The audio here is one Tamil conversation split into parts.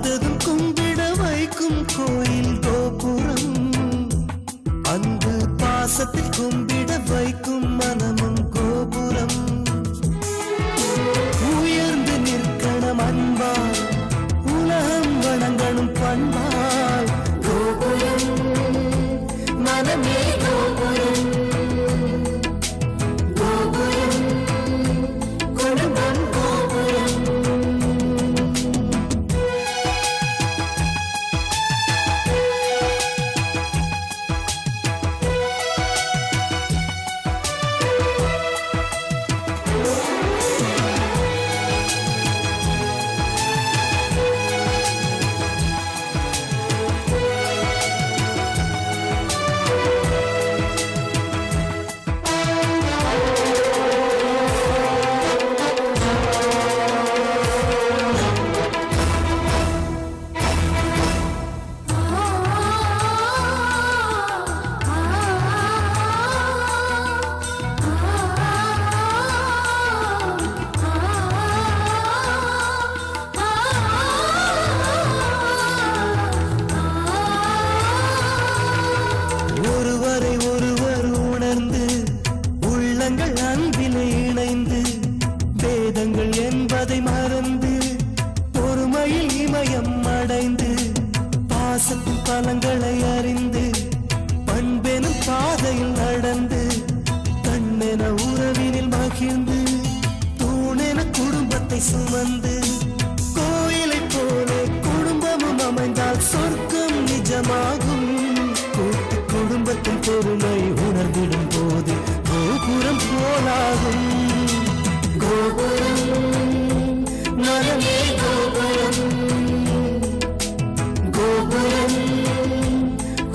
பார்த்ததும் கும்பிட வைக்கும் கோயில் கோபுரம், அன்பு பாசத்தில் கும்பிட வைக்கும் மனமும் கோபுரம். உயர்ந்து நிற்கணும் அன்பால், உலகம் வணங்கணும் பண்பால். கோபுரம் மனமே கோபுரம், கோபுரம் குடும்பம் கோபுரம். ஒருவரை ஒருவர் உணர்ந்து உள்ளங்கள் அன்பில் இணைந்து, வேதங்கள் என்பதை மறந்து பொறுமையில் இமயம் அடைந்து, பாசத்தின் பலங்களை அறிந்து பண்பெனும் பாதையில் நடந்து, கண்ணென உறவினில் மகிழ்ந்து தூணென குடும்பத்தை சுமந்து, கோயிலை போலே குடும்பமும் அமைந்தால் சொர்க்கம் நிஜமாகும். கூட்டு குடும்பத்தின் பொறுமை உணர்ந்திடும் போது கோபுரம் போலாகும். கோபுரம் மனமே கோபுரம், கோபுரம்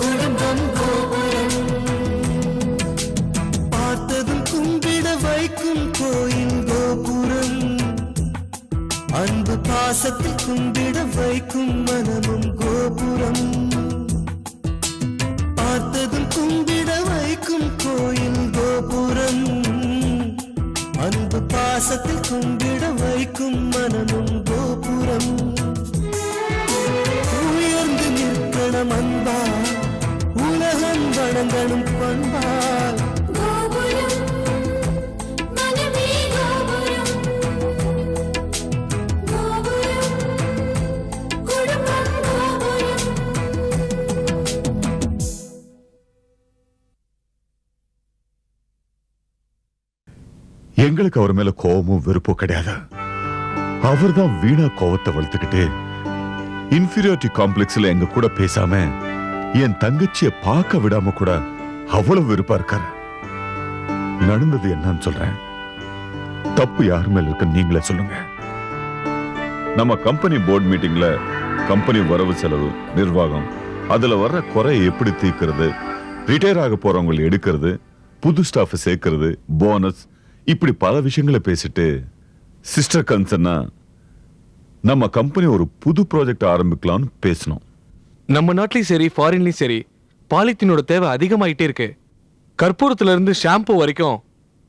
குடும்பம் கோபுரம். பார்த்ததும் கும்பிட வைக்கும் கோயில் கோபுரம், அன்பு பாசத்தில் கும்பிட வைக்கும் மனமும் கோபுரம். பார்த்ததும் கும்பிட வைக்கும் கோயில் கோபுரம், அன்பு பாசத்தில் கும்பிட வைக்கும் மனமும் கோபுரம். உயர்ந்து நிற்கணும் அன்பால், உலகம் வணங்கணும் பண்பால். எங்களுக்கு அவர் மேல கோபமும் வெறுப்போ கிடையாது. அவர் தான் வீணா கோவத்தை வளர்த்துக்கிட்டு இன்ஃபீரியாரிட்டி காம்ப்ளெக்ஸ்ல எங்க கூட பேசாம என் தங்கச்சியை பார்க்க விடாம கூட அவ்வளவு வெறுப்பா இருக்காரு. நடந்தது என்னன்னு சொல்றேன். தப்பு யார் மேல இருக்கு நீங்களே சொல்லுங்க. நம்ம கம்பெனி போர்டு மீட்டிங்ல கம்பெனி வரவு செலவு, நிர்வாகம், அதுல வர்ற குறை எப்படி தீர்க்கிறது, ரிட்டையர் ஆக போறவங்களை எடுக்கிறது, புது ஸ்டாஃப் சேர்க்கிறது, போனஸ், இப்படி பல விஷயங்களை பேசிட்டு சிஸ்டர் கன்சர்னா நம்ம கம்பெனி ஒரு புது ப்ராஜெக்ட் ஆரம்பிக்கலாம்னு பேசணும். நம்ம நாட்டிலையும் சரி ஃபாரின்லயும் சரி பாலித்தீனோட தேவை அதிகமாயிட்டே இருக்கு. கற்பூரத்துல இருந்து ஷாம்பு வரைக்கும்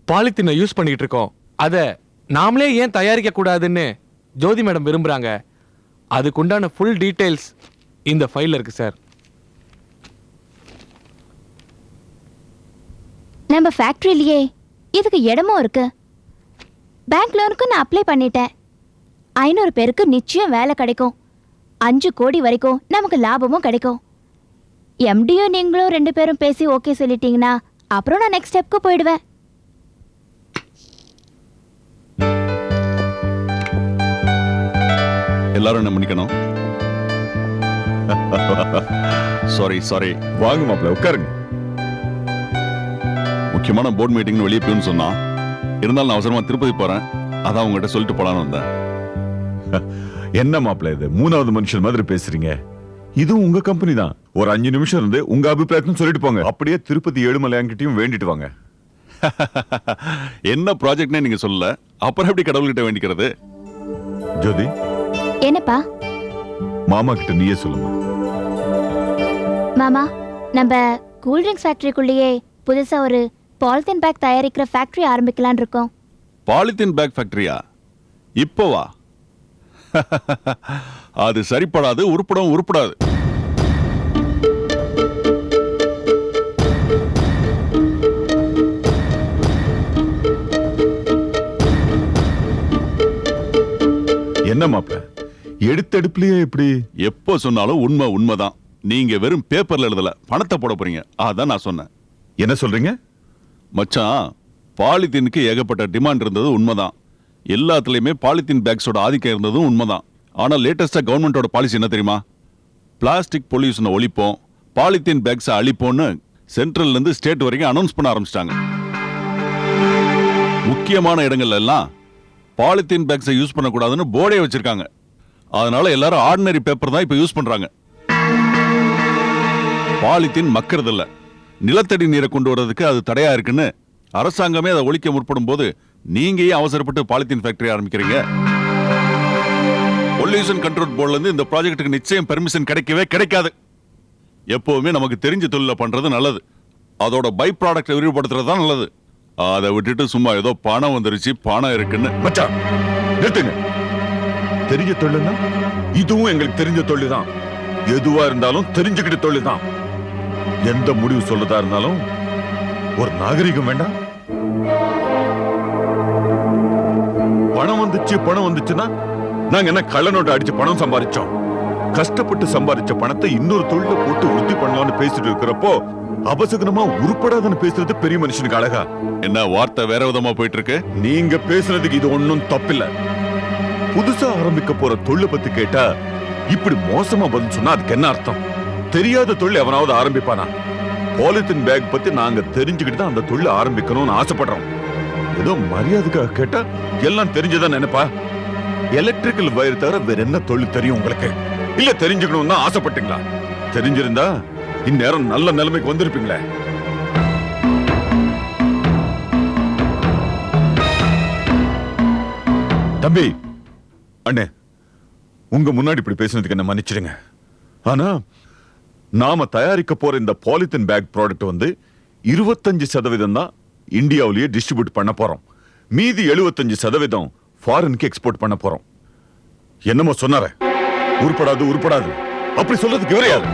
பாலித்தீனை யூஸ் பண்ணிட்டு இருக்கோம். அதை நாமளே ஏன் தயாரிக்க கூடாதுன்னு ஜோதி மேடம் விரும்புறாங்க. அதுக்குண்டான ஃபுல் டீடைல்ஸ் இந்த ஃபைல்ல இருக்கு சார். நம்ம ஃபேக்டரியிலேயே இதுக்கு இடமும் இருக்கு. பேங்க் லோனுக்கு நான் அப்ளை பண்ணிட்டேன். 500 பேருக்கு நிச்சயம் வேலை கிடைக்கும். 5 கோடி வரைக்கும் நமக்கு லாபமும் கிடைக்கும். எம்டியும் நீங்களும் 2 பேரும் பேசி ஓகே சொல்லிட்டீங்கன்னா அப்புறம் நான் நெக்ஸ்ட் ஸ்டெப்க்கு போயிடுவேன். எல்லாரும் என்ன பண்ணிக்கணும்? சாரி வாங்க மாப்பிள்ள உட்காருங்க. முக்கியமான போர்டு மீட்டிங் வெளியே போயின்னு சொன்னா, இருந்தாலும் நான் அவசரமா திருப்பதி போறேன், அதான் உங்ககிட்ட சொல்லிட்டு போலான்னு வந்தேன். என்ன மாப்பிள்ள இது மூணாவது மனுஷன் மாதிரி பேசுறீங்க? இதுவும் உங்க கம்பெனி தான். ஒரு 5 நிமிஷம் இருந்து உங்க அபிப்பிராயத்தையும் சொல்லிட்டு போங்க. அப்படியே திருப்பதி ஏழுமலையாங்கிட்டையும் வேண்டிட்டு வாங்க. என்ன ப்ராஜெக்ட்னே நீங்க சொல்லல, அப்புறம் எப்படி கடவுள்கிட்ட வேண்டிக்கிறது? ஜோதி, என்னப்பா? மாமா கிட்ட நீயே சொல்லுங்க. மாமா, நம்ம கூல் ட்ரிங்க்ஸ் ஃபேக்டரிக்குள்ளேயே புதுசா ஒரு பாலித்தீன் பேக் தயாரிக்கிற ஃபேக்டரி ஆரம்பிக்கலாம்னு இருக்கோம். பாலித்தீன் பேக் ஃபேக்டரியா? இப்போவா? அது சரிப்படாது, உருப்படும் உருப்படாது. என்ன மாப்ள எடுத்தடுப்புலயே இப்படி? எப்போ சொன்னாலும் உண்மை உண்மைதான். நீங்க வெறும் பேப்பர்ல எழுதல, பணத்தை போட போறீங்க. அதான் நான் சொன்னேன். என்ன சொல்றீங்க மச்சான்? பாலித்தீனுக்கு ஏகப்பட்ட டிமாண்ட் இருந்தது உண்மைதான். எல்லாத்துலயுமே பாலித்தீன் பேக்ஸோட ஆதிக்கம் இருந்ததும் உண்மைதான். ஆனா லேட்டஸ்டா கவர்மெண்டோட பாலிசி என்ன தெரியுமா? பிளாஸ்டிக் பொல்யூஷனை ஒழிப்போம், பாலித்தீன் பேக்ஸை அழிப்போம்னு சென்ட்ரல்ல இருந்து ஸ்டேட் வரைக்கும் அனௌன்ஸ் பண்ண ஆரம்பிச்சிட்டாங்க. முக்கியமான இடங்கள்ல எல்லாம் பாலித்தீன் பேக்ஸை யூஸ் பண்ணக்கூடாதுன்னு போர்டே வச்சிருக்காங்க. அதனால எல்லாரும் ஆர்டினரி பேப்பர் தான் இப்ப யூஸ் பண்றாங்க. பாலித்தீன் மக்கறது இல்ல, நிலத்தடி நீரை கொண்டு வர்றதுக்கு அது தடையா இருக்குன்னு அரசாங்கமே அதை ஒழிக்க முற்படும் போது நீங்க ஏன் அவசரப்பட்டு பாலித்தீன் ஃபேக்டரி ஆரம்பிக்கிறீங்க? பொல்யூஷன் கண்ட்ரோல் போர்டுல இருந்து இந்த ப்ராஜெக்ட்டுக்கு நிச்சயம் பெர்மிஷன் கிடைக்கவே கிடைக்காது. எப்பவுமே நமக்கு தெரிஞ்ச தொழில பண்றது நல்லது. அதோட பை ப்ராடக்ட் விரிவுபடுத்துறது தான் நல்லது. அதை விட்டுட்டு சும்மா ஏதோ பணம் வந்துருச்சு, பணம் இருக்குன்னு. மச்சான் நிறுத்துங்க. தெரிஞ்ச தொழில்னா இதுவும் எங்களுக்கு தெரிஞ்ச தொழில் தான். எதுவா இருந்தாலும் தெரிஞ்சுக்கிட்ட தொழில் தான். எந்த முடிவு சொல்லதா இருந்தாலும் ஒரு நாகரிகம் வேண்டாம்? பணம் வந்துச்சுன்னா நாங்க என்ன கள்ள நோட்டை அடிச்சு பணம் சம்பாதிச்சோம்? கஷ்டப்பட்டு சம்பாதிச்ச பணத்தை இன்னொரு தொழில போட்டு உறுதி பண்ணலாம்னு பேசிட்டு இருக்கிறப்போ அபசகனமா உருப்படாதன்னு பேசுறது பெரிய மனுஷனுக்கு அழகா? என்ன வார்த்தை வேற விதமா போயிட்டு இருக்கு? நீங்க பேசுறதுக்கு இது ஒன்னும் தப்பில்ல. புதுசா ஆரம்பிக்க போற தொழிலை பத்தி கேட்டா இப்படி மோசமா பதில் சொன்னா அதுக்கு என்ன அர்த்தம்? தெரியாத தொழில் எவனாவது ஆரம்பிப்பானா? பாலித்தீன் பேக் பத்தி நாங்க தெரிஞ்சுக்கிட்டு தான் அந்த தொழில் ஆரம்பிக்கணும்னு ஆசைப்படுறோம். ஏதோ மரியாதைக்காக கேட்டா எல்லாம் தெரிஞ்சதான் நினைப்பா? எலக்ட்ரிக்கல் வயர் தவிர வேற என்ன தொழில் தெரியும் உங்களுக்கு? இல்ல தெரிஞ்சுக்கணும் தான் ஆசைப்பட்டீங்களா? தெரிஞ்சிருந்தா இந்நேரம் நல்ல நிலைமைக்கு வந்திருப்பீங்களே. தம்பி, அண்ணே, உங்க முன்னாடி இப்படி பேசுனதுக்கு என்ன மன்னிச்சிடுங்க. ஆனா நாம தயாரிக்க போற இந்த பாலித்தீன் பேக் ப்ராடக்ட் 25% தான் இந்தியாவிலேயே டிஸ்ட்ரிபியூட் பண்ண போறோம். மீதி 75% ஃபாரினுக்கு எக்ஸ்போர்ட் பண்ண போறோம். என்னமோ சொன்னார உருப்படாது அப்படி சொல்றதுக்கு வேற யாரு?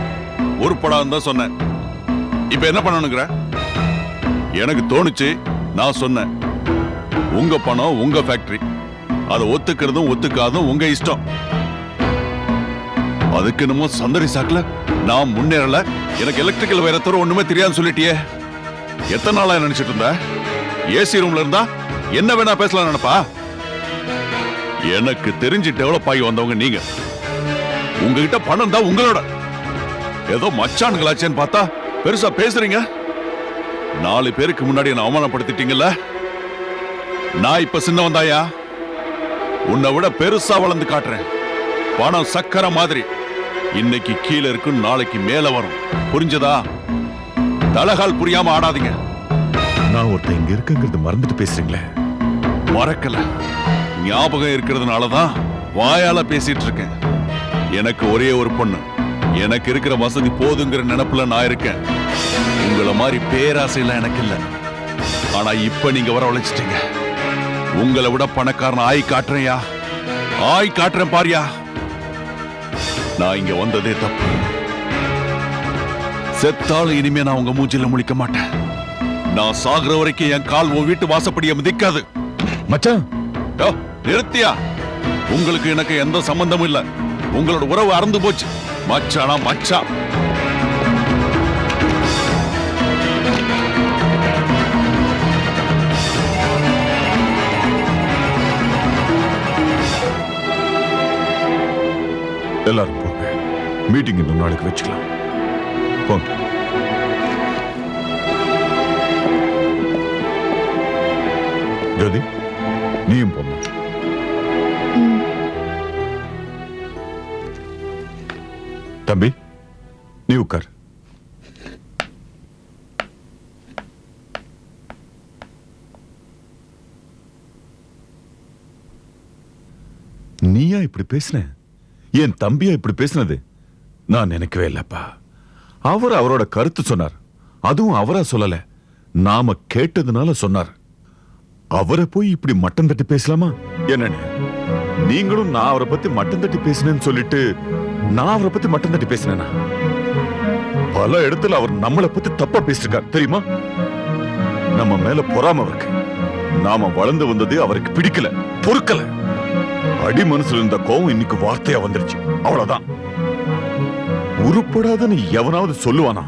உருப்படாதுன்னு தான் சொன்னேன். இப்ப என்ன பண்ணணுங்கிற? எனக்கு தோணுச்சு, நான் சொன்னேன். உங்க பணம், உங்க ஃபேக்டரி. அதை ஒத்துக்கிறதும் ஒத்துக்காதும் உங்க இஷ்டம். அதுக்கு என்னமோ சந்தடி சாக்குல நான் முன்னேறல, எனக்கு எலக்ட்ரிக்கல் வைரத்தோட ஒண்ணுமே தெரியாதுன்னு சொல்லிட்டியே. எத்தனை நாளா நினைச்சிட்டு இருந்த? ஏசி ரூம்ல இருந்தா என்ன வேணா பேசலாம் நினைப்பா? எனக்கு தெரிஞ்சு டெவலப் ஆகி வந்தவங்க நீங்க. உங்ககிட்ட பணம் தான் உங்களோட. ஏதோ மச்சான்களாச்சேன்னு பார்த்தா பெருசா பேசுறீங்க. 4 பேருக்கு முன்னாடி என்ன அவமானப்படுத்திட்டீங்கல்ல. நான் இப்ப சின்னவன் தாயா, உன்னை விட பெருசா வளர்ந்து காட்டுறேன். பணம் சக்கரை மாதிரி, இன்னைக்கு கீழே இருக்கும், நாளைக்கு மேல வரும். புரிஞ்சதா? தலகால் புரியாம ஆடாதீங்க. நான் ஒருத்தன் இங்க இருக்குங்கிறது மறந்துட்டு பேசுறீங்களே. மறக்கல, ஞாபகம் இருக்கிறதுனாலதான் வாயால பேசிட்டு இருக்கேன். எனக்கு ஒரே ஒரு பொண்ணு, எனக்கு இருக்கிற வசதி போதுங்கிற நினைப்புல நான் இருக்கேன். உங்களை மாதிரி பேராசையெல்லாம் எனக்கு இல்ல. ஆனா இப்ப நீங்க வரவழைச்சிட்டீங்க. உங்களை விட பணக்காரன் ஆய் காட்டுறேன் பாரியா. நான் இங்க வந்ததே தப்பு. செத்தாலும் இனிமே நான் உங்க மூஞ்சில முழிக்க மாட்டேன். நான் சாகுற வரைக்கும் என் கால் உன் வீட்டு வாசப்படியை மிதிக்காது. மச்சான், நிறுத்தியா? உங்களுக்கு எனக்கு எந்த சம்பந்தமும் இல்ல. உங்களோட உறவு அறந்து போச்சு. மச்சானா மச்சான். எல்லாரும் போங்க. மீட்டிங் இன்னும் நாளைக்கு வச்சுக்கலாம். போங்க. ஜோதி, நீயும் போங்க. தம்பி, நீ உட்கார். நீயா இப்படி பேசுன? என் தம்பியா இப்படி பேசுனது நான் நினைக்கவே இல்லப்பா. அவர் அவரோட கருத்து சொன்னார். அதுவும் அவரா சொல்லல, நாம கேட்டதுனால சொன்னார். அவரை போய் இப்படி மட்டம் தட்டி பேசலாமா? என்னன்னு நீங்களும் நான் அவரை பத்தி மட்டம் தட்டி பேசினேன்னு சொல்லிட்டு நான் அவரை பத்தி மட்டம் தட்டி பேசினேனா? பல இடத்துல அவர் நம்மளை பத்தி தப்பா பேசிருக்கார் தெரியுமா? நம்ம மேல பொறாம இருக்கு. நாம வளர்ந்து வந்தது அவருக்கு பிடிக்கல, பொறுக்கல. அடி மனசுல இருந்த கோவம் இன்னைக்கு வார்த்தையா வந்துருச்சு. அவ்வளவுதான். உருப்படாதன்னு எவனாவது சொல்லுவானா?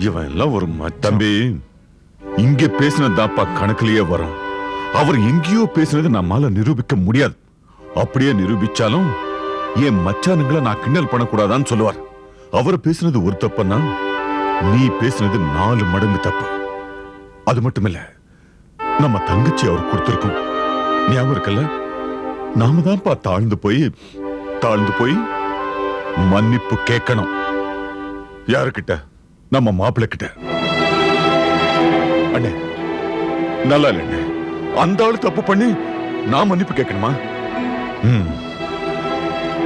இவன் எல்லாம் ஒரு தம்பி. இங்க பேசினதாப்பா கணக்கிலேயே வரும். அவர் எங்கேயோ பேசினது நம்மால நிரூபிக்க முடியாது. அப்படியே நிரூபிச்சாலும் என் மச்சானுங்களை நான் கிண்டல் பண்ணக்கூடாதான்னு சொல்லுவார். அவர் பேசினது ஒரு தப்புன்னா நீ பேசினது 4 மடங்கு தப்பு. அது மட்டும் இல்ல, நம்ம தங்கச்சி அவர் கொடுத்திருக்கோம். ஞாபகம் இருக்கல்ல? நாம தான்ப்பா தாழ்ந்து போய் மன்னிப்பு கேட்கணும். யாருக்கிட்ட? நம்ம மாப்பிள்ளை கிட்ட. அண்ணே நல்லா இல்ல, அந்த ஆளு தப்பு பண்ணி நான் மன்னிப்பு கேட்கணுமா?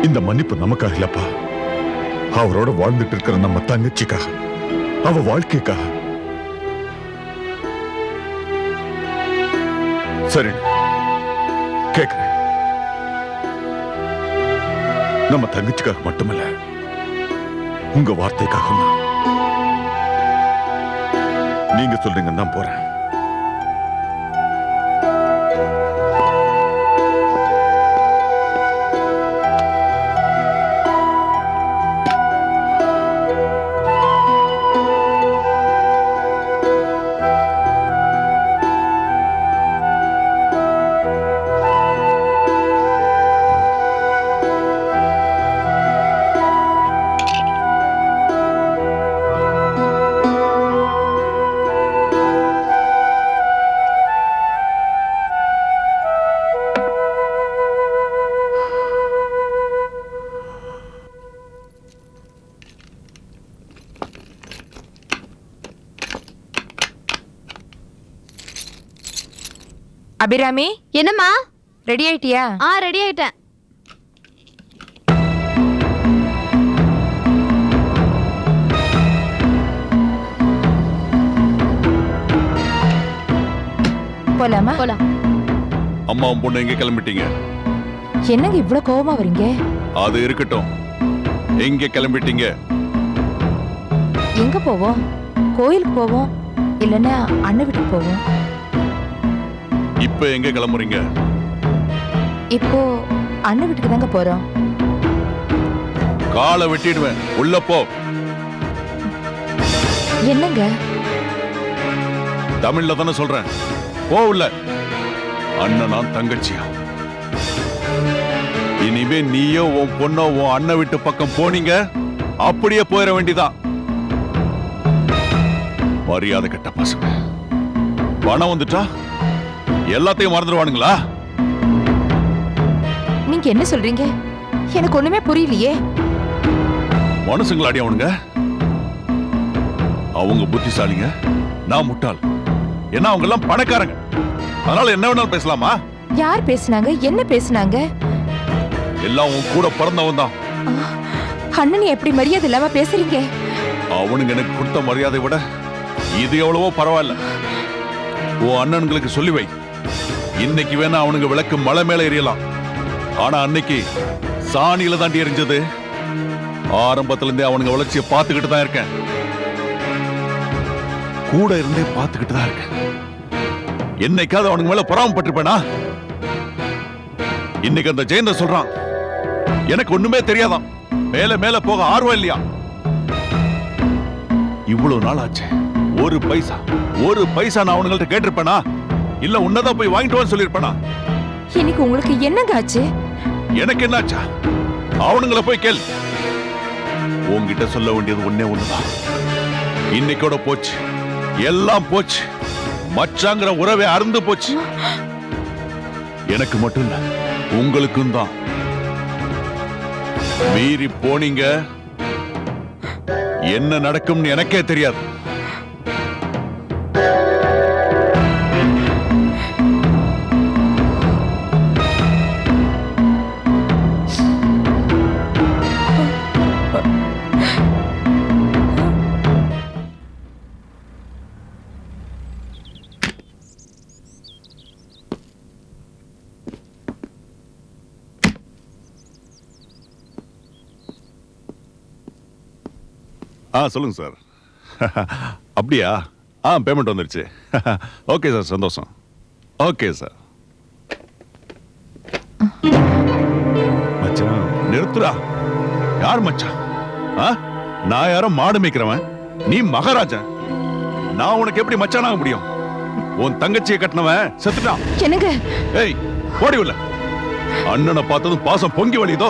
இந்த மன்னிப்பு நமக்காக இல்லப்பா, அவரோட வாழ்ந்துட்டு இருக்கிற நம்ம தங்கச்சிக்காக, அவ வாழ்க்கைக்காக. சரி கேக்குறேன். நம்ம தங்கச்சிக்காக மட்டுமல்ல, உங்க வார்த்தைக்காக நீங்க சொல்றீங்க தான் போறேன். அபிராமி, என்னம்மா? ரெடி ஆயிட்டியா? ரெடி ஆயிட்டேன். போலாமா? போலாம். அம்மா பொண்ணு எங்க கிளம்பிட்டீங்க? என்னங்க இவ்வளவு கோவமா வரீங்க? அது இருக்கட்டும், எங்க கிளம்பிட்டீங்க? எங்க போவோம்? கோயிலுக்கு போவோம், இல்லன்னா அண்ணன் வீட்டுக்கு போவோம். இப்ப எங்க கிளம்புறீங்க? இப்போ அண்ணன் வீட்டுக்கு தாங்க போறோம். காலை வெட்டிடுவேன், உள்ள போ. என்னங்க? தமிழ்ல தானே சொல்றேன், போ உள்ள. அண்ணனா தங்கச்சியா? இனிமே நீயோ உன் பொண்ணோ உன் அண்ணன் வீட்டு பக்கம் போனீங்க, அப்படியே போயிட வேண்டிதான். மரியாதை கெட்ட பசங்க. பணம் வந்துட்டா எல்லாத்தையும் மறந்துடுவானுங்களா? நீங்க என்ன சொல்றீங்க? எனக்கு ஒண்ணுமே புரியலையே. மனுஷங்களா அவனுங்க? அவங்க புத்திசாலிங்க, நான் முட்டாள். ஏன்னா அவங்க எல்லாம் பணக்காரங்க, அதனால என்ன வேணாலும் பேசலாமா? யார் பேசுனாங்க? என்ன பேசுனாங்க? எல்லாம் உன் கூட பிறந்தவன் தான். அண்ணன் எப்படி மரியாதை இல்லாம பேசுறீங்க? அவனுங்க எனக்கு கொடுத்த மரியாதை விட இது எவ்வளவோ பரவாயில்ல. உன் அண்ணன்களுக்கு சொல்லி வை, இன்னைக்கு வேணா அவனுங்க விளக்கு மலை மேல எரியலாம், ஆனா அன்னைக்கு சாணியில தாண்டி எரிஞ்சது. ஆரம்பத்துல இருந்தே அவனுங்க வளர்ச்சியை பார்த்துக்கிட்டு தான் இருக்கேன், கூட இருந்தே பார்த்துக்கிட்டு தான் இருக்கேன். என்னைக்காவது அவனுக்கு மேல பொறாமப்பட்டிருப்பேனா? இன்னைக்கு அந்த ஜெயந்த சொல்றான், எனக்கு ஒண்ணுமே தெரியாதான், மேல மேல போக ஆர்வம் இல்லையா? இவ்வளவு நாள் ஆச்சு, ஒரு பைசா நான் அவனுங்கள்ட்ட கேட்டிருப்பேனா? இல்ல உன்னதான் போய் வாங்கிட்டு சொல்லிருப்பேனா? இன்னைக்கு உங்களுக்கு என்னங்க ஆச்சு? எனக்கு என்னாச்சா? அவனுங்களை போய் கேள். உன்கிட்ட சொல்ல வேண்டியது ஒண்ணுதான், இன்னைக்கோட போச்சு, எல்லாம் போச்சு. மச்சாங்கிற உறவே அருந்து போச்சு. எனக்கு மட்டும் இல்ல, உங்களுக்கும் தான். மீறி போனீங்க, என்ன நடக்கும்னு எனக்கே தெரியாது. சொல்லுங்க சார். அப்படியா? பேமெண்ட் வந்துருச்சு. ஓகே சார், சந்தோஷம். Okay sir. மச்சான் நிறுத்துறா. யார் மச்சான்? நான் யாரும் மாடு மேய்க்கிறவன், நீ மகாராஜா. நான் உனக்கு எப்படி மச்சானாக முடியும்? உன் தங்கச்சியை கட்டினவன் செத்துட்டான். என்னங்க? ஏய், ஓடி உள்ள. அண்ணனை பார்த்ததும் பாசம் பொங்கி வழிதோ.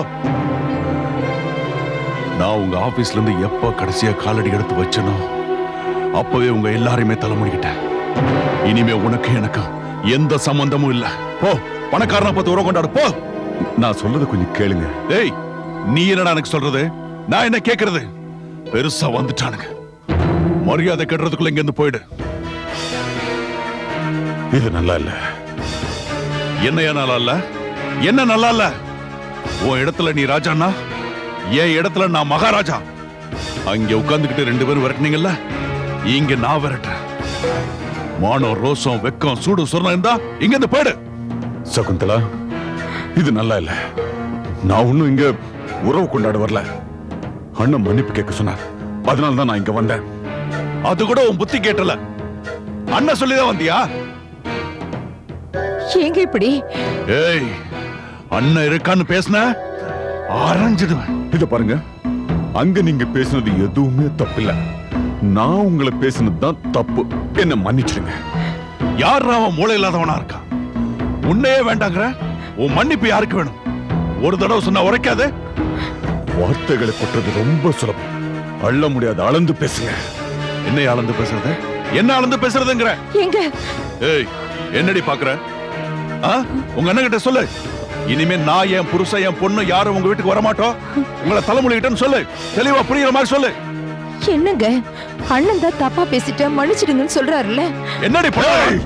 நான் உங்க ஆபீஸ்ல இருந்து எப்ப கடைசியா காலடி எடுத்து வச்சனோ அப்பவே உங்க எல்லாரையுமே தலைமுடிக்கிட்டேன். இனிமே உனக்கு எனக்கு எந்த சம்பந்தமும் இல்ல. போ, பணக்காரனை பார்த்து உறவு கொண்டாடு போ. நான் சொல்றது கொஞ்சம் கேளுங்க. ஏய், நீ என்னடா எனக்கு சொல்றது? நான் என்ன கேக்குறது? பெருசா வந்துட்டானுங்க. மரியாதை கட்டுறதுக்குள்ள இங்க இருந்து போயிடு. இது நல்லா இல்ல. என்ன நல்லா இல்ல? என்ன நல்லா இல்ல? உன் இடத்துல நீ ராஜான்னா, என் இடத்துல நான் மகாராஜா. அங்க உட்கார்ந்துகிட்டு 2 பேரும் விரட்டினீங்கல்ல, இங்க நான் விரட்டுறேன். மானம், ரோசம், வெக்கம், சூடு சொரணம் இருந்தா இங்க இருந்து போயிடு. சகுந்தலா, இது நல்லா இல்ல. நான் ஒண்ணும் இங்க உறவு கொண்டாட வரல. அண்ணன் மன்னிப்பு கேட்க சொன்னார், அதனால தான் நான் இங்க வந்தேன். அது கூட உன் புத்தி கேட்டல. அண்ணன் சொல்லிதான் வந்தியா? ஏங்க இப்படி? ஏய், அண்ணன் இருக்கான்னு பேசுன ஆரஞ்சிடுவேன். இத பாருங்க, அங்க நீங்க பேசுனது எதுவுமே தப்பில்ல. நான் உங்களை பேசுனது தான் தப்பு. என்ன மன்னிச்சிடுங்க. யார் அவன் மூளை இல்லாதவனா இருக்கான்? உன்னையே வேண்டாங்கிற? உன் மன்னிப்பு யாருக்கு வேணும்? ஒரு தடவை சொன்னா உரைக்காது. வார்த்தைகளை கொட்டுறது ரொம்ப சுலபம். அள்ள முடியாது, அளந்து பேசுங்க. என்ன அளந்து பேசுறது? என்ன அளந்து பேசுறதுங்கிற? எங்க? ஏய், என்னடி பாக்குற? உங்க அண்ணன் கிட்ட சொல்லு. இனிமே நான், என் புருஷன், என் பொண்ணு யாரும் உங்க வீட்டுக்கு வரமாட்டோம். உங்களை தலைமொழிகிட்டேன்னு சொல்லு. தெளிவா புரியுற மாதிரி சொல்லு. என்னங்க, அண்ணன் தான் தப்பா பேசிட்டேன், மன்னிச்சிடுங்கன்னு சொல்றாருல்ல. என்னடி போய்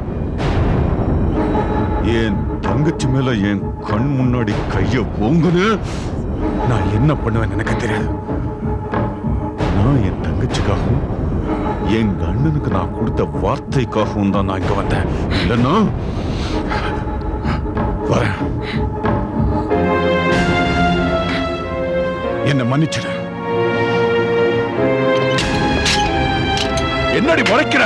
என் தங்கச்சி மேல என் கண் முன்னாடி கைய ஓங்குது. நான் என்ன பண்ணுவேன் எனக்கு தெரியாது. நான் என் தங்கச்சிக்காகவும் எங்க அண்ணனுக்கு நான் கொடுத்த வார்த்தைக்காகவும் தான் நான் இங்க வந்தேன். இல்லைன்னா வரேன். என்ன மன்னிச்சிடு. என்னடி முறைக்கிற?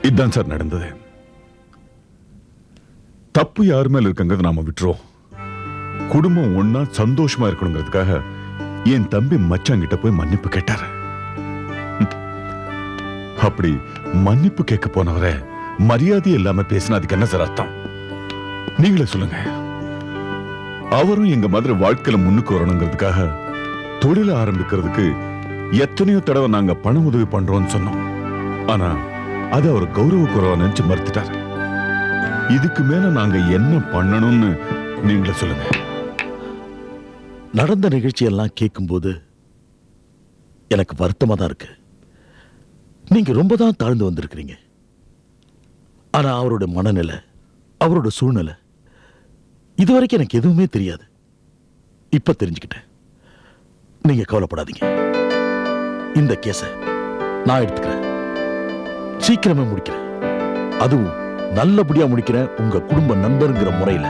இதுதான் சார் நடந்தது. தப்பு யாரு மேல இருக்குங்கிறத நாம விட்டுருவோம். குடும்பம் ஒன்னா சந்தோஷமா இருக்கணுங்கிறதுக்காக என் தம்பி மச்சாங்கிட்ட போய் மன்னிப்பு கேட்டாரு. அப்படி மன்னிப்பு கேட்க போனவரை மரியாதை இல்லாம பேசினா அதுக்கு என்ன சார் அர்த்தம்? நீங்களே சொல்லுங்க. அவரும் எங்க மாதிரி வாழ்க்கையில முன்னுக்கு வரணுங்கிறதுக்காக தொழில ஆரம்பிக்கிறதுக்கு எத்தனையோ தடவை நாங்க பண உதவி பண்றோம்னு சொன்னோம். ஆனா அது அவர் கௌரவ குறைவா நினைச்சு மறுத்துட்டாரு. இதுக்கு மேல நாங்க என்ன பண்ணணும்னு நீங்களே சொல்லுங்க. நடந்த நிகழ்ச்சியெல்லாம் கேட்கும்போது எனக்கு வருத்தமா தான் இருக்கு. நீங்க ரொம்ப தான் தாழ்ந்து வந்திருக்கிறீங்க. ஆனா அவரோட மனநிலை, அவரோட சூழ்நிலை இதுவரைக்கும் எனக்கு எதுவுமே தெரியாது. இப்ப தெரிஞ்சுக்கிட்டேன். நீங்க கவலைப்படாதீங்க. இந்த கேஸ நான் எடுத்துக்கிறேன். சீக்கிரமே முடிக்கிறேன். அதுவும் நல்லபடியா முடிக்கிறேன், உங்க குடும்ப நண்பருங்கிற முறையில.